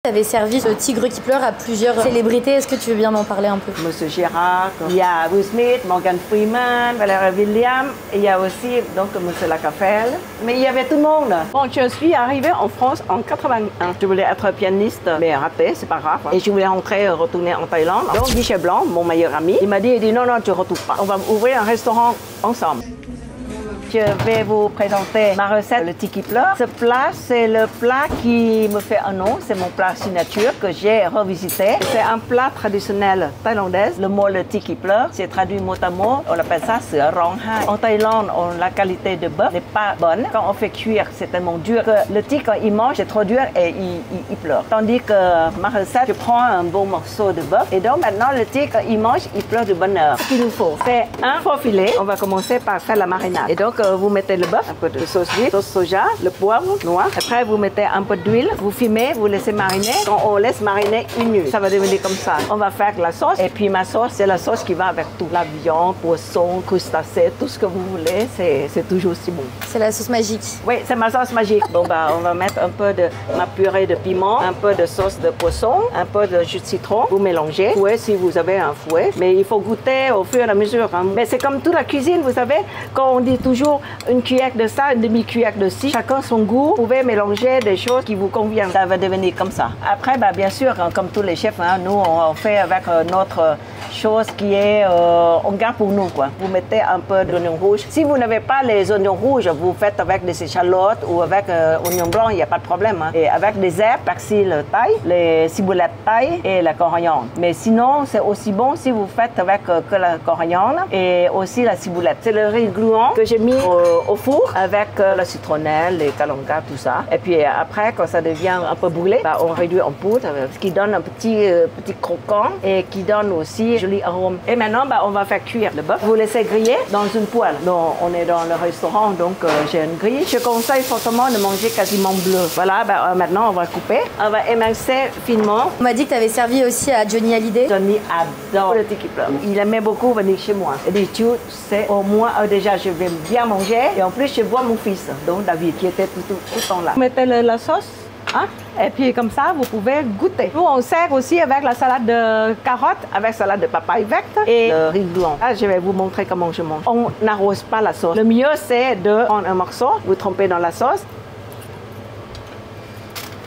Tu avais servi le tigre qui pleure à plusieurs célébrités. Est-ce que tu veux bien m'en parler un peu? Monsieur Gérard, il y a Will Smith, Morgan Freeman, Valérie Williams, et il y a aussi donc Monsieur Lacafelle. Mais il y avait tout le monde. Bon, je suis arrivée en France en 81. Je voulais être pianiste, mais raté, c'est pas grave. Et je voulais retourner en Thaïlande. Donc Michel Blanc, mon meilleur ami, il m'a dit non, tu ne retournes pas. On va ouvrir un restaurant ensemble. Je vais vous présenter ma recette, le tiki pleure. Ce plat, c'est le plat qui me fait un nom. C'est mon plat signature que j'ai revisité. C'est un plat traditionnel thaïlandais. Le mot le tiki pleure, c'est traduit mot à mot. On appelle ça rong hai. En Thaïlande, la qualité de bœuf n'est pas bonne. Quand on fait cuire, c'est tellement dur que le tiki, quand il mange, c'est trop dur et il pleure. Tandis que ma recette, je prends un bon morceau de bœuf. Et donc maintenant, le tiki, quand il mange, il pleure de bonheur. Ce qu'il nous faut, c'est un faux filet. On va commencer par faire la marinade. Et donc, vous mettez le bœuf, un peu de sauce vide, sauce soja, le poivre noir. Après, vous mettez un peu d'huile, vous fumez, vous laissez mariner. Quand on laisse mariner une nuit, ça va devenir comme ça. On va faire la sauce. Et puis ma sauce, c'est la sauce qui va avec tout. La viande, poisson, crustacés, tout ce que vous voulez, c'est toujours aussi bon. C'est la sauce magique. Oui, c'est ma sauce magique. Bon, on va mettre un peu de ma purée de piment, un peu de sauce de poisson, un peu de jus de citron. Vous mélangez. Fouet si vous avez un fouet. Mais il faut goûter au fur et à mesure. Hein. Mais c'est comme toute la cuisine, vous savez, quand on dit toujours une cuillère de ça, une demi-cuillère de ci, chacun son goût. Vous pouvez mélanger des choses qui vous conviennent. Ça va devenir comme ça. Après, bien sûr, comme tous les chefs, hein, nous, on fait avec notre chose qui est, on garde pour nous, quoi. Vous mettez un peu d'oignon rouge. Si vous n'avez pas les oignons rouges, vous faites avec des échalotes ou avec oignons blancs, il n'y a pas de problème. Hein. Et avec des herbes, persil thaï, les ciboulettes thaï et la coriandre. Mais sinon, c'est aussi bon si vous faites avec que la coriandre et aussi la ciboulette. C'est le riz gluant que j'ai mis au four avec la citronnelle, les kalonga, tout ça. Et puis après, quand ça devient un peu brûlé, on réduit en poudre, ce qui donne un petit croquant et qui donne aussi un joli arôme. Et maintenant, on va faire cuire le bœuf. Vous laissez griller dans une poêle. Donc, on est dans le restaurant, donc j'ai une grille. Je conseille fortement de manger quasiment bleu. Voilà, maintenant, on va couper. On va émincer finement. On m'a dit que tu avais servi aussi à Johnny Hallyday. Johnny adore le tiki pleure. Il aimait beaucoup venir chez moi. Il dit, tu sais, au moins, déjà, je vais bien manger. Et en plus, je vois mon fils, donc David, qui était tout le temps là. Vous mettez la sauce, hein? Et puis comme ça, vous pouvez goûter. Nous, on sert aussi avec la salade de carottes, avec salade de papaye verte et le riz blanc. Là, je vais vous montrer comment je mange. On n'arrose pas la sauce. Le mieux, c'est de prendre un morceau, vous trempez dans la sauce.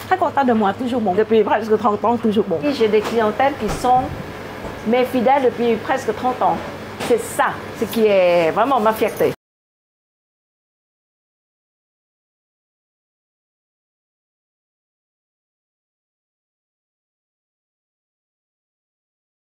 Très content de moi, toujours bon. Depuis presque 30 ans, toujours bon. J'ai des clientèles qui sont mes fidèles depuis presque 30 ans. C'est ça, ce qui est vraiment ma fierté.